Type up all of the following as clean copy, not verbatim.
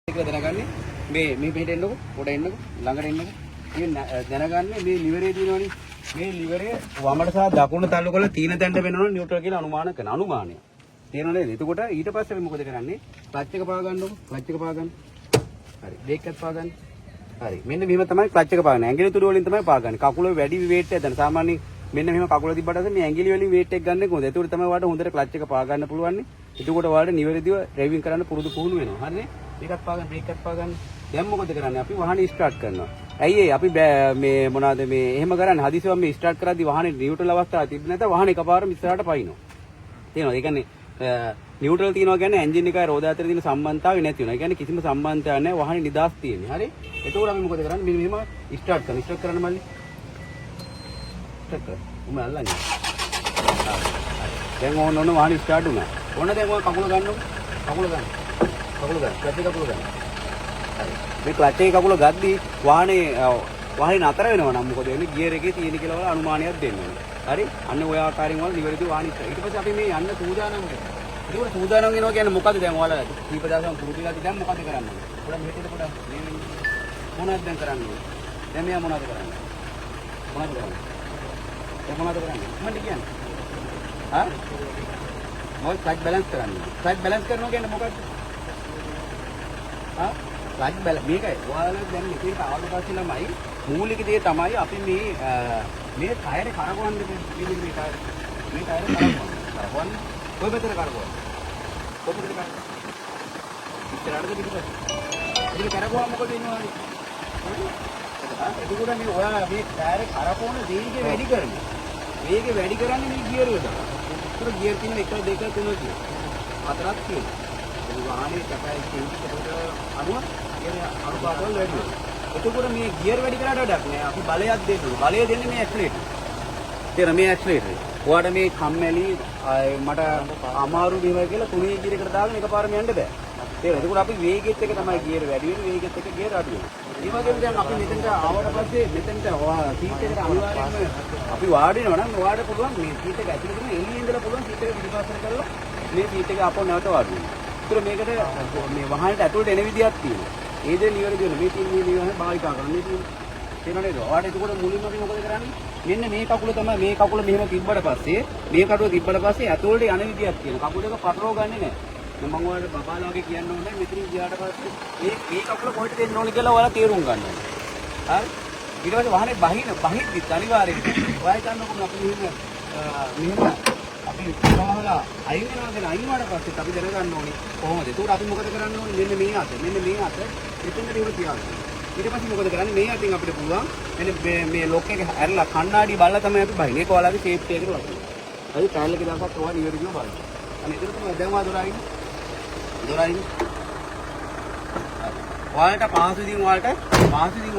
කියලා දැනගන්නේ මේ පිට එන්නකො පොඩ එන්නකො ළඟට එන්නකො මේ දැනගන්නේ මේ liver එකේ තියෙනවනේ මේ liver එක වමට සහ දකුණට තල්ලු කරලා තීන තැන්ට වෙනවනේ නියුට්‍රල් කියලා අනුමාන කරන අනුමානය තේරෙනව නේද? එතකොට ඊට පස්සේ අපි මොකද කරන්නේ? ක්ලච් එක පා ගන්නකො ක්ලච් එක පා ගන්න. හරි බ්‍රේක් එකත් පා ගන්න. හරි මෙන්න මෙහෙම තමයි ක්ලච් එක පාගන්නේ. ඇඟිලි තුඩු වලින් තමයි පාගන්නේ. කකුල වැඩි weight එකක් දාන්න. සාමාන්‍යයෙන් මෙන්න මෙහෙම කකුල තිබ්බට පස්සේ මේ ඇඟිලි වලින් weight එක ගන්න කොහොමද? ඒකට තමයි ඔයාලට හොඳට ක්ලච් එක පා ගන්න පුළුවන්. එතකොට ඔයාලට නිවැරදිව ඩ්‍රයිවිං කරන්න පුරුදු පුහුණු වෙනවා. හරිනේ? මේකත් පාගන්න බ්‍රේක් එකත් පාගන්න. දැන් මොකද කරන්නේ? අපි වාහනේ ස්ටාර්ට් කරනවා. ඇයි ඒ අපි මේ මොනවාද මේ එහෙම කරන්නේ? හදිසියෙම මේ ස්ටාර්ට් කරද්දී වාහනේ නියුට්‍රල් අවස්ථාව තිබුණ නැත්නම් වාහනේ එකපාරම ඉස්සරහට පයින්නවා. තේරෙනවද? ඒ කියන්නේ නියුට්‍රල් තියනවා කියන්නේ එන්ජින් එකයි රෝද අතර තියෙන සම්බන්ධතාවය නැති වෙනවා. ඒ කියන්නේ කිසිම සම්බන්ධතාවයක් නැහැ. වාහනේ නිදාස් තියෙන්නේ. හරි? එතකොට අපි මොකද කරන්නේ? මෙන්න මෙහෙම ස්ටාර්ට් කරනවා. ස්ටාර්ට් කරන්න මල්ලි. ස්ටාර්ට් කරා. උඹ අල්ලන්නේ. දැන් ඕන වාහනේ ස්ටාර්ට් වුණා. ඕන දැන් ඔය කකුල ගන්නකො. කකුල ගන්න. කකුල ගන්න. ක්ලච් එක කකුල ගන්න. හරි. මේ ක්ලච් එකේ කකුල ගද්දී වාහනේ නතර වෙනවා නම් මොකද වෙන්නේ? ගියර් එකේ තියෙන කියලා වල අනුමානයක් දෙන්න ඕනේ. හරි? අන්න ඔය ආකාරයෙන් වල නිවැරදිව වාහනේ ඉස්සර. ඊට පස්සේ අපි මේ යන්න සූදානම් වෙනවා. ඒක සූදානම් වෙනවා කියන්නේ මොකද්ද දැන් ඔයාලා කීප දවසක් පුරුදුලාදී දැන් මොකද්ද කරන්නේ? පොඩ මෙහෙට පොඩ මොනවද දැන් කරන්නේ? දැන් මෙයා මොනවද කරන්නේ? මොනවද කරන්නේ? දැන් මොනවද කරන්නේ? මම කියන්නේ. හා? මොකද ක්ලච් බැලන්ස් කරන්නේ? ක්ලච් බැලන්ස් කරනවා කියන්නේ මොකක්ද? හා? ක්ලච් බැලන්ස් මේකයි. ඔයාලා දැන් මේක ආවට පස්සේ ළමයි මූලික දේ තමයි අපි මේ ටයරේ කරකවන්න දෙන්නේ මේ ටයරේ. මේ ටයරේ කරකවන්න. කොයි පැත්තට කරකවන්න? කොයි පැත්තට කරකවන්න? ඉස්සරහටද පිටපස්සට? ඒක කරකවුවා මොකද වෙනවන්නේ? එතකොට මේ ඔයා මේ ටයරේ කරකවන වේගය වැඩි කරන්නේ. වේගය වැඩි කරන්නේ මේ ගියර් වලට. උත්තර ගියර් තියෙන 1 2 3 කියන. හතරක් තියෙනවා. ඒ වාහනේ කැපැසිටි එකට අනුව ගියර් අනුපාතවල වැඩි වෙනවා. එතකොට මේ ගියර් වැඩි කරාට වැඩක් නෑ. අපි බලයක් දෙන්න ඕනේ. බලය දෙන්නේ මේ ඇක්සලරේටර්. තේරෙන මේ ඇක්සලරේටර්. ඔයාට මේ කම්මැලි මට අමාරු වේවා කියලා තුනේ ගියර් එකට දාගෙන එකපාරම යන්න බෑ. තේරෙනවද? එතකොට අපි වේගෙත් එක තමයි ගියර් වැඩි වෙන්නේ. වේගෙත් එක ගියර් අඩු වෙනවා. ඒ වගේම දැන් අපි මෙතනට ආවට පස්සේ මෙතනට සීට් එකට අනිවාර්යයෙන්ම අපි වාඩි වෙනවා නම් ඔයාලට පුළුවන් මේ සීට් එක ඇතුලේ තියෙන එළියේ ඉඳලා පුළුවන් සීට් එක පිටිපස්සට කරලා මේ සීට් එක අපෝ නැවත වාඩි වෙන්න. ඒතර මේකට මේ වහනට ඇතුලට එන විදියක් තියෙනවා. ඒ දේ නිවැරදි වෙන මේ තියෙන විදිහ භාවිතා කරන්න මේ තියෙනවා නේද? ඔයාලට එතකොට මුලින්ම අපි මොකද කරන්නේ? මෙන්න මේ කකුල තමයි මේ කකුල මෙහෙම තිබ්බට පස්සේ මේ කටුව තිබ්බට පස්සේ ඇතුලට යන විදියක් තියෙනවා. කකුල දෙක පටලව ගන්නෙ නැහැ. මම ඔයාලට බබාලා වගේ කියන්න ඕනේ මෙතනින් ගියාට පස්සේ මේ කකුල කොහෙට දෙන්න ඕනේ කියලා ඔයාලා තේරුම් ගන්න ඕනේ. හරි? ඊට පස්සේ වාහනේ බහිද්දිත් අනිවාර්යයෙන් ඔයා හිතන්නකො අපි මෙහෙම අපි ප්‍රවාහලා අයින් වෙනවා කියන අයින් වුණාට පස්සේ අපි දැනගන්න ඕනේ කොහොමද? ඒකට අපි මොකද කරන්න ඕනේ? මෙන්න මේ අත මෙතෙන්ට මෙහෙම තියාගන්න. ඊට පස්සේ මොකද කරන්නේ? මේ අතින් අපිට පුළුවන් මෙන්න මේ ලොක් එක ඇරලා කණ්ණාඩි බලලා තමයි අපි බහින්නේ. ඒක ඔයාලගේ සේෆ්ටි එකට වගේ. හරි ට්‍රයිල් එකේ දාපුවත් ඔයා නිවැරදිව බලන්න. අනේ ඒක තමයි දැන් ඔයා දොරයින්. ඔයාලට පහසුදින්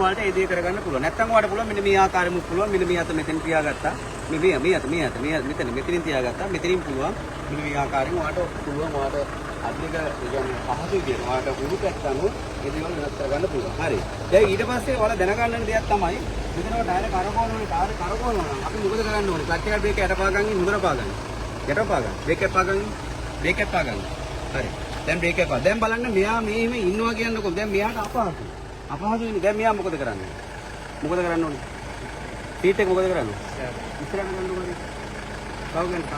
ඔයාලට ඒ දේ කරගන්න පුළුවන්. නැත්නම් ඔයාලට පුළුවන් මෙන්න මේ ආකාරෙමුත් පුළුවන්. මෙන්න මේ අත මෙතෙන් තියාගත්තා. මේ අත මෙතනින් තියාගත්තා. මෙතනින් පුළුවන්. මෙන්න මේ ආකාරයෙන් ඔයාලට පුළුවන් ඔයාලට අධික කියන්නේ පහසුයි කියන ඔයාලට උණු පැත්තන ඒ දේවල් වෙනස් කරගන්න පුළුවන්. හරි. දැන් ඊට පස්සේ ඔයාලා දැනගන්න ඕන දෙයක් තමයි මෙතනව ටයර් කරකවනවා නම් අපි මොකද කරන්න ඕනේ? ක්ලච් එක බ්‍රේක් එක යට පාගන්නේ හොඳට පාගන්න. යට පාගන්න. බ්‍රේක් එක පාගන්නේ. බ්‍රේක් එක පාගන්න. හරි. දැන් බ්‍රේක් එක පා. දැන් බලන්න මෙයා මේ එහෙම ඉන්නවා කියන්නකො. දැන් මෙයාට අපහසුයි. අපහසුයිනේ. දැන් මෙයා මොකද කරන්නේ? මොකද කරන්න ඕනේ? සීට් එක මොකද කරන්නේ? ඉස්සරහට ගන්න ඕනේ. තව ගන්න තව.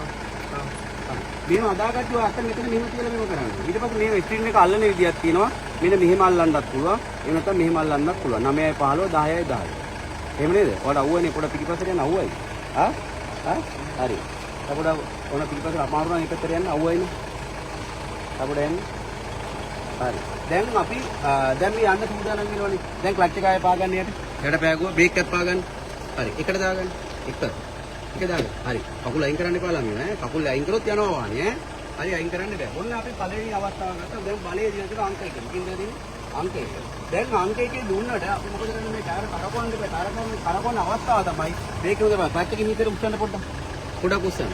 මෙහෙම අදාගත්තු අත මෙතන මෙහෙම කියලා මෙහෙම කරන්නේ. ඊට පස්සේ මේ ස්ක්‍රීන් එක අල්ලන විදියක් තියෙනවා. මෙන්න මෙහෙම අල්ලන්නත් පුළුවන්. එහෙම නැත්නම් මෙහෙම අල්ලන්නත් පුළුවන්. 9යි 15 10යි 10යි. එහෙම නේද? ඔයාලා අවුවනේ පොඩ පිටිපස්සට යන අවුවයි. හරි. අපොඩ ඕන පිටිපස්සට අමාරු නම් එකතර යන්න අවුවයිනේ. අපොඩ යන්න. හරි. දැන් අපි දැන් මේ යන්න සූදානම් වෙනවනේ. දැන් ක්ලච් එක ආයෙ පාගන්න යට. යට පෑගුවා බ්‍රේක් එකත් පාගන්න. හරි. එකට දාගන්න. එක දාගන්න. හරි. කකුල අයින් කරන්න එපා ළමයි ඈ. කකුල අයින් කරොත් යනවා වාහනේ ඈ. හරි අයින් කරන්න බෑ. ඔන්න අපි පළවෙනි අවස්ථාව ගත්තා. දැන් බලයේ දින තුන අංක 1. කින්ද දෙන්නේ? අංක 1. දැන් අංක 1 දුන්නට අපි මොකද කරන්නේ? මේ ටයර් කරකවන්න බෑ. කරකවන අවස්ථාව තමයි බ්‍රේක් එක තමයි. ක්ලච් එකේ හිතේ උස්සන්න පොඩ්ඩක්. පොඩක් උස්සන්න.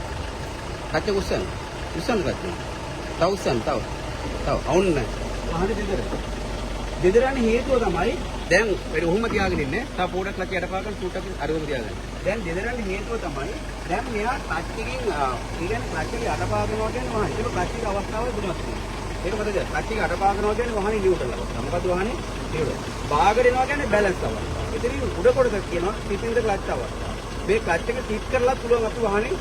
ක්ලච් එක උස්සන්න. උස්සන්න ක්ලච් එක. තව උස්සන්න තව. අවුන් නැහැ. වාහනේ දෙදරන්නේ හේතුව තමයි දැන් වැඩි ඔහොම තියාගෙන ඉන්නේ. තව පොඩක් ක්ලච් යට පාගන්න සූට් එකක් අරගෙන තියාගන්න. දැන් දෙදරන්නේ හේතුව තමයි දැන් මෙයා ක්ලච් එකකින් කියන්නේ ක්ලච් එක යට පාගනවා කියන්නේ වාහනේ ඒක ක්ලච් එක අවස්ථාවේ දුනස්. ඒක මොකද? ක්ලච් එක අටපාගනවා කියන්නේ වහනේ නියුට්‍රල් අවස්ථාව. මොකද වහනේ නියුට්‍රල්. බාගට එනවා කියන්නේ බැලන්ස් අවස්ථාව. එතනින් උඩ කොටස කියනවා ටිපින් ද ක්ලච් අවස්ථාව. මේ ක්ලච් එක ටිප් කරලා පුළුවන් අපි වහනේ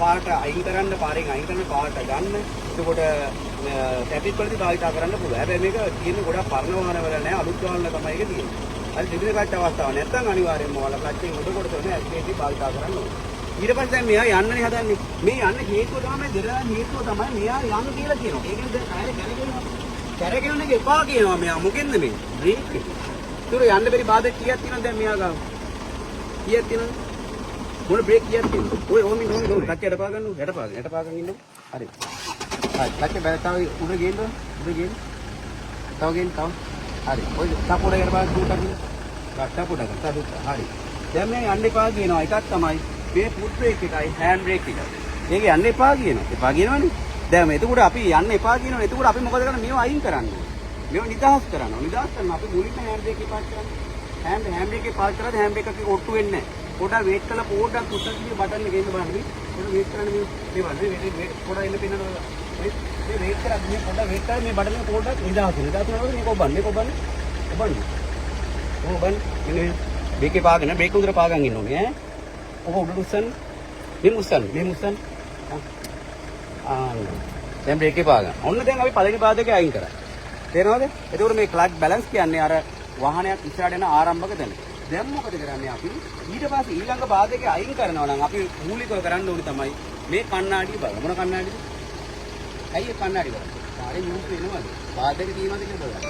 පාට අයින් කරන්න, පාරෙන් අයින් කරන පාට ගන්න. එතකොට ටැපික් වලදී භාවිතා කරන්න පුළුවන්. හැබැයි මේක තියෙන්නේ ගොඩක් පරණ වාහන වල නෑ, අලුත් වාහන වල තමයි ඒක තියෙන්නේ. හරි ටිපින් ද ක්ලච් අවස්ථාව නැත්නම් අනිවාර්යයෙන්ම ඔයාලා ක්ලච් එකේ උඩ කොටස වෙන ඇක්ටිවිටි භාවිතා කරන්න ඕනේ. ඊට පස්සේ දැන් මෙයා යන්නනේ හදන්නේ. මේ යන්න හේතුව තමයි දෙරණ හේතුව තමයි මෙයා යන්න කියලා කියනවා. ඒකෙන් දැන් කාර්ය කැරගෙනවා. කැරගෙන එක එපා කියනවා මෙයා. මොකෙන්ද මේ? බ්‍රේක් එක. ඒතර යන්න බැරි බාධක කීයක් තියෙනවද දැන් මෙයා ගාව? කීයක් තියෙනවද? මොන බ්‍රේක් කීයක් තියෙනවද? ඔය ඕමින් ක්ලච් යටපා ගන්න. යටපාගන් ඉන්න. හරි. හරි. ක්ලච් බැල තව උඩ ගේන්න. තව ගේන්න තව. හරි. ඔය සපෝඩ යටපා ගන්න. සපෝඩ ගන්න. හරි. දැන් මේ යන්න එපා කියනවා. එකක් තමයි මේ ෆුට් බ්‍රේක් එකයි හෑන්ඩ් බ්‍රේක් එකයි. මේක යන්න එපා කියනවා. එපා කියනවනේ. දැන් එතකොට අපි යන්න එපා කියනවනේ. එතකොට අපි මොකද කරන්නේ? මේව අයින් කරන්නේ. මේව නිදහස් කරනවා. නිදහස් කරන අපි මුලින්ම හෑන්ඩ් බ්‍රේක් එක පාස් කරන්නේ. හෑන්ඩ් බ්‍රේක් එක පාස් කරලා හෑන්ඩ් බ්‍රේක් එකේ ඔට්ටු වෙන්නේ නැහැ. පොඩක් වේට් කරලා පොඩක් කුට්ටක් බටන් එක ගේන්න බලන්න. පොඩක් වේට් කරන්න මේ වේට් පොඩක් එන්න පින්නනවා. මේ වේට් කරලා මේ පොඩක් වේට් කරලා මේ බටන් එක පොඩක් නිදහස් වෙනවා. මේක ඔබන්නේ. මෙන්න බ්‍රේක් එක පාගන බ්‍රේක් උදේට පාගන් ඉන්න ඕනේ ඈ. ඔබ උඩට උස්සන්න. මෙන්න උස්සන්න. දැන් බ්‍රේක් එක පාගන්න. ඔන්න දැන් අපි පළවෙනි පාදකේ අයින් කරා. තේරෙනවද? එතකොට මේ ක්ලච් බැලන්ස් කියන්නේ අර වාහනයක් ඉස්සරහට එන ආරම්භක තැන. දැන් මොකද කරන්නේ අපි? ඊට පස්සේ ඊළඟ පාදකේ අයින් කරනවා නම් අපි මූලිකව කරන්න ඕනේ තමයි මේ කණ්ණාඩිය බලන්න. මොන කණ්ණාඩියද? ඇයි ඒ කණ්ණාඩිය බලන්න? කාර්ය නියුත් වෙනවද? පාදක තියෙනවද කියලා බලන්න.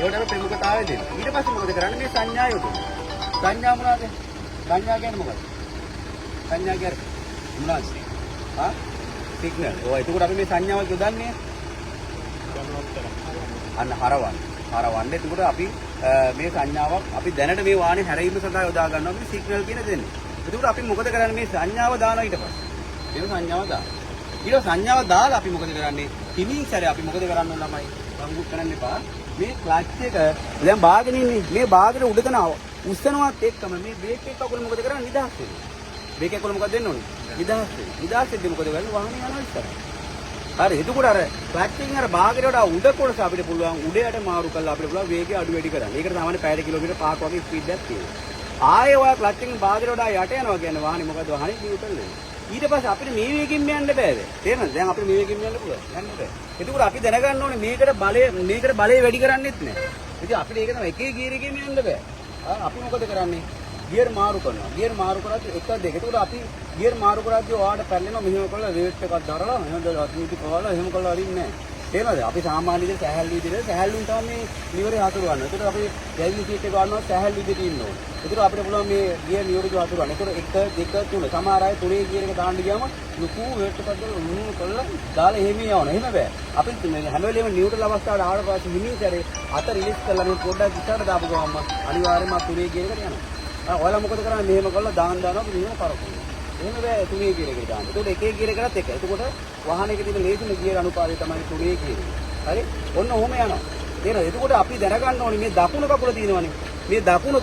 ඒකට අපි ප්‍රමුඛතාවය දෙන්න. ඊට පස්සේ මොකද කරන්නේ? මේ සංඥා යොදන්න. සංඥා මොනවාද? සංඥා කියන්නේ මොකක්ද? සංඥා කියන්නේ මොනවද? හා? සිග්නල්. ඔය එතකොට අපි මේ සංඥාවල් යොදන්නේ අන්න හරවන්න. එතකොට අපි මේ සංඥාවක් අපි දැනට මේ වාහනේ හැරෙන්න සඳහා යොදා ගන්නවා මේ සිග්නල් කියන දෙන්නේ. එතකොට අපි මොකද කරන්නේ? මේ සංඥාව දානවා ඊට පස්සේ. මේ සංඥාව දානවා. ඊට සංඥාව දාලා අපි මොකද කරන්නේ? තිමින් සැරේ අපි මොකද කරන්න ඕන ළමයි? වංගු කරන්න එපා. මේ ක්ලච් එක දැන් බාගෙන ඉන්නේ. මේ බාගෙන උඩ තනව උස්සනවත් එක්කම මේ බ්‍රේක් එක කකුල මොකද කරන්නේ? නිදහස් වෙනවා. බ්‍රේක් එක කකුල මොකද දෙන්න ඕනේ? නිදහස් වෙනවා. නිදහස් වෙද්දී මොකද කරන්නේ? වාහනේ යනවා ඉස්සරහ. හරි. එතකොට අර ක්ලච් එකෙන් අර බාගෙට වඩා උඩ කොටස අපිට පුළුවන් උඩයට මාරු කරලා අපිට පුළුවන් වේගය අඩු වැඩි කරන්න. ඒකට සාමාන්‍ය පැයට කිලෝමීටර් 5ක් වගේ ස්පීඩ් එකක් තියෙනවා. ආයේ ඔය ක්ලච් එකෙන් බාගෙට වඩා යට යනවා කියන්නේ වාහනේ මොකද වාහනේ නියුට්‍රල් වෙනවා. ඊට පස්සේ අපිට මේ වේගෙන් යන්න බෑ. තේරෙනවද? දැන් අපිට මේ වේගෙන් යන්න පුළුවන්. යන්න බෑ. එතකොට අපි දැනගන්න ඕනේ මේකට බලය වැඩි කරන්නෙත් නෑ. ඉතින් අපිට ඒක තමයි එකේ ගියර් එකෙන් යන්න බෑ. අපි මොකද කරන්නේ? ගියර් මාරු කරනවා. ගියර් මාරු කරද්දී 1 2. එතකොට අපි ගියර් මාරු කරද්දී ඔයාලට පැල්ලෙනවා මෙහෙම කරලා රේට් එකක් දරලා එහෙම දාලා අතිවිදි කරලා එහෙම කරලා අරින්නේ නැහැ. තේරෙනවද? අපි සාමාන්‍ය විදිහට සැහැල්ලු විදිහට සැහැල්ලුන් තමයි මේ ලිවරේ හසුරවන්නේ. එතකොට අපි ඩ්‍රයිවිං සීට් එක ගන්නවා සැහැල්ලු විදිහට ඉන්න ඕනේ. එතකොට අපිට පුළුවන් මේ ගියර් ලිවරේ හසුරවන්න. එතකොට 1 2 3 සමහර අය 3 ගියර් එක දාන්න ගියාම ලুকু රේට් එකක් දාලා උණු කරලා දාලා එහෙම යවනවා. එහෙම බෑ. අපි හැම වෙලේම නියුට්‍රල් අවස්ථාවට ආවට පස්සේ හිමින් සැරේ අත රිලීස් කරලා මේ පොඩ්ඩක් ඉස්සරහට දාපු ගමන් අනිවාර්යයෙන්ම 3 ගියර් එකට යනවා. ඔයාලා මොකද කරන්නේ? මෙහෙම කරලා දානවා මෙහෙම කරකවනවා. එහෙම බෑ 3 ගියර් එකකට දාන්න. එතකොට එකේ ගියර් එකකට එක. එතකොට වාහනයක තියෙන ලේසිම ගියර් අනුපාතය තමයි 3 ගියර් එක. හරි? ඔන්න ඔහොම යනවා. තේරෙනවද? එතකොට අපි දැනගන්න ඕනේ මේ දකුණු කකුල තියෙනවනේ. මේ දකුණු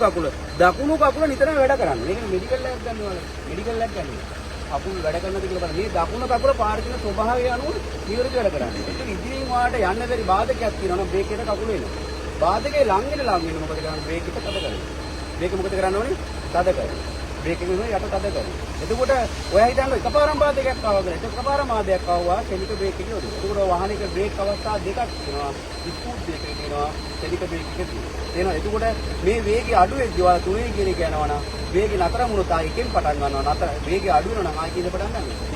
කකුල නිතරම වැඩ කරන්නේ. මේක මෙඩිකල් ලැබ් ගන්නවල. මෙඩිකල් ලැබ් ගන්නවා. කකුල් වැඩ කරනද කියලා බලන්න. මේ දකුණු කකුල පාර්කින ස්වභාවය අනුව නිවරට වැඩ කරන්නේ. ඒක ඉදිරියෙන් වාට යන්න බැරි බාධකයක් තියෙනවා නම් බ්‍රේක් එකට කකුල එනවා. බාධකේ ලඟ වෙන මොකද කරන්නේ? බ්‍රේක් එක තද කරනවා. බ්‍රේක් මොකද කරන්න ඕනේ? තද කරනවා. බ්‍රේක් එක යට තද කරනවා. එතකොට ඔයා හිතන්නේ එකපාරම බාධකයක් ආවා කියලා. එකපාරම ආදයක් ආවා සෙලික බ්‍රේක් එකේ උඩ. එතකොට වාහනයක බ්‍රේක් අවස්ථා දෙකක් තියෙනවා. ස්පූට් බ්‍රේක් එකේ තියෙනවා. සෙලික බ්‍රේක් එකේ තියෙනවා. එතකොට මේ වේගය අඩු වෙද්දී ඔයාලා 3 ගියර එක යනවා නම් වේගය නතර වුණොත් ආ එකෙන් පටන් ගන්නවා. නතර වේගය අඩු වෙනවා නම් ආ කියන පටන් ගන්නවා.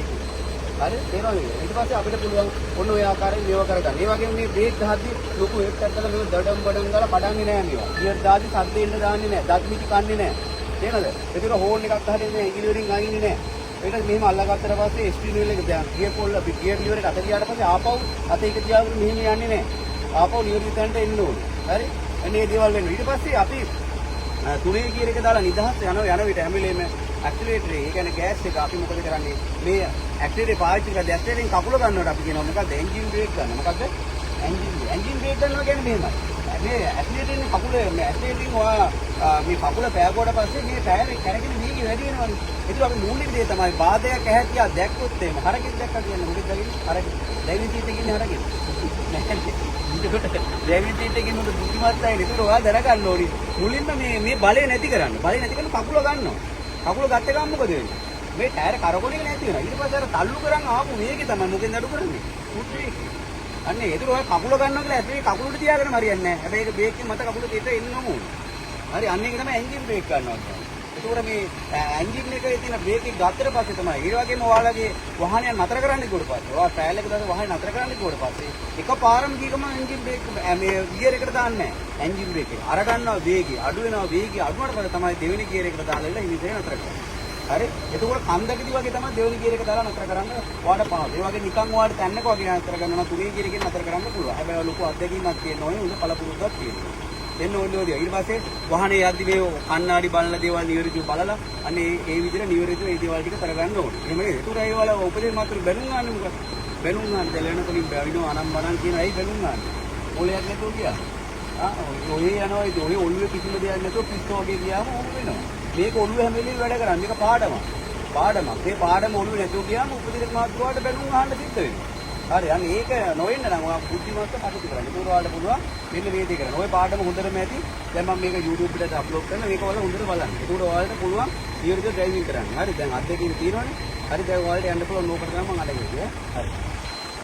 හරි තේරෙනවද? ඊට පස්සේ අපිට පුළුවන් ඔන්න ඔය ආකාරයෙන් මේව කරගන්න. ඒ වගේම මේ බ්‍රේක් ගහද්දී ලොකු වෙට් එකක් දාලා මේව දඩම් බඩම් දාලා පඩන්නේ නැහැ මේවා. ගියර් දාද්දී සද්ද එන්න දාන්නේ නැහැ. දත් මිටි කන්නේ නැහැ. තේරෙනවද? ඒතර හෝන් එකක් හරියට මේ ඉගිලිවරින් අයින්නේ නැහැ. ඒක මෙහෙම අල්ලගත්තට පස්සේ ස්පීඩ් වීල් එක දැන් ගියර් පොල් අපි ගියර් ලිවර් එක අත ගියාට පස්සේ ආපහු අත එක තියාගෙන මෙහෙම යන්නේ නැහැ. ආපහු ලිවර් විතරට එන්න ඕනේ. හරි? එන්නේ දේවල් වෙනවා. ඊට පස්සේ අපි 3 ගියර් එක දාලා නිදහස් යන විට හැම වෙලේම ඇක්සිලරේටර් එක කියන්නේ ගෑස් එක අපි මොකද කරන්නේ? මේ ඇක්සිලරේටර් පාවිච්චි කරලා ඇක්සිලරේටරෙන් කකුල ගන්නකොට අපි කියනවා මොකද්ද? එන්ජින් බ්‍රේක් ගන්න. මොකද්ද? එන්ජින් බ්‍රේක් ගන්නවා කියන්නේ මෙහෙමයි. මේ ඇස්ලේටින් කකුලේ මේ ඇස්ලේටින් මේ කකුල පෑගුවට පස්සේ මේ ටයර් එක කැරගෙන වීගි වැඩි වෙනවනේ. ඒක අපි මූලික දේ තමයි බාධයක් ඇහැතියා දැක්කොත් එහෙම හරකින් දැක්කා කියන්නේ මොකද දකින්නේ? හරකින්. ඩ්‍රයිවිං සීට් එකේ ඉන්නේ හරකින්. ඒකට ඩ්‍රයිවිං සීට් එකේ ඉන්න බුද්ධිමත් අය නේද? ඔයා දැනගන්න ඕනි. මුලින්ම මේ බලය නැති කරන්න. බලය නැති කරන කකුල ගන්නවා. කකුල ගත්ත ගමන් මොකද වෙන්නේ? මේ ටයර් කරකවන එක නැති වෙනවා. ඊට පස්සේ අර තල්ලු කරන් ආපු වේගය තමයි මොකෙන්ද අඩු කරන්නේ? ෆුට් වේගය. අන්න ඒතර ඔය කකුල ගන්නවා කියලා ඇතුලේ කකුලට තියාගෙන හරියන්නේ නැහැ. හැබැයි ඒක බ්‍රේක් එකේ මත කකුල දෙට එන්නම ඕනේ. හරි අන්න ඒක තමයි එන්ජින් බ්‍රේක් ගන්නවා කියන්නේ. ඒතකොට මේ එන්ජින් එකේ තියෙන බ්‍රේක් එක ගත්තට පස්සේ තමයි ඒ වගේම ඔයාලගේ වාහනය නතර කරන්න කිව්වට පස්සේ ඔයා ට්‍රයල් එක දාලා වාහනය නතර කරන්න කිව්වට පස්සේ එකපාරම ගිහම එන්ජින් බ්‍රේක් මේ ගියර් එකට දාන්නේ නැහැ. එන්ජින් බ්‍රේක් එක අර ගන්නවා වේගය අඩු වෙනවා වේගය අඩු වුණාට පස්සේ තමයි දෙවෙනි ගියර් එකට දාලා හිමිසේ නතර කරන්නේ. හරි එතකොට කන්දකදී වගේ තමයි දෙවෙනි ගියර් එක දාලා නතර කරන්න ඔයාලට පහසු. ඒ වගේ නිකන් ඔයාලට තැන්නක වගේ නතර කරනවා තුනේ ගියර් එකෙන් නතර කරන්න පුළුවන්. හැබැයි ලොකු අත්දැකීමක් තියෙන්න ඕනේ උඹ පළපුරුද්දක් තියෙනවා. එන්න ඕනේ ඔය ඊට පස්සේ වාහනේ යද්දි මේ කණ්ණාඩි බලන දේවල් නිවැරදිව බලලා අනේ ඒ විදිහට නිවැරදිව ඒ දේවල් ටික කරගන්න ඕනේ. එහෙම නේද? ඒතර ඒ වල උපදේශ මාත්‍ර බැලුම් ගන්න මොකද? බැලුම් ගන්න දැලෙන කොලින් බැවිනෝ අනම් බණන් කියන අය බැලුම් ගන්න. මොලයක් නැතුව ගියා. ඔය යනවා ඒ ඔය ඔළුවේ කිසිම දෙයක් නැතුව පිස්සෝ වගේ ගියාම ඕක වෙනවා. මේක ඔළුවේ හැම වෙලේම වැඩ කරන්නේ. මේක පාඩමක්. පාඩමක්. මේ පාඩම ඔළුවේ නැතුව ගියාම උපදේශ මාත්‍රාවට බැලුම් අහන්න සිද්ධ වෙනවා. හරි අන්න ඒක නොවෙන්න නම් ඔයා බුද්ධිමත්ව කටයුතු කරන්න. ඒක ඔයාලට පුළුවන් මෙන්න මේ දේ කරන්න. ඔය පාඩම හොඳටම ඇති. දැන් මම මේක YouTube එකට අප්ලෝඩ් කරනවා. මේක ඔයාලා හොඳට බලන්න. ඒක ඔයාලට පුළුවන් ඊයරද ඩ්‍රයිවිං කරන්න. හරි දැන් අත් දෙකකින් තියෙනවනේ. හරි දැන් ඔයාලට යන්න පුළුවන් නෝකට තමයි මම අඩ ගියේ. හරි.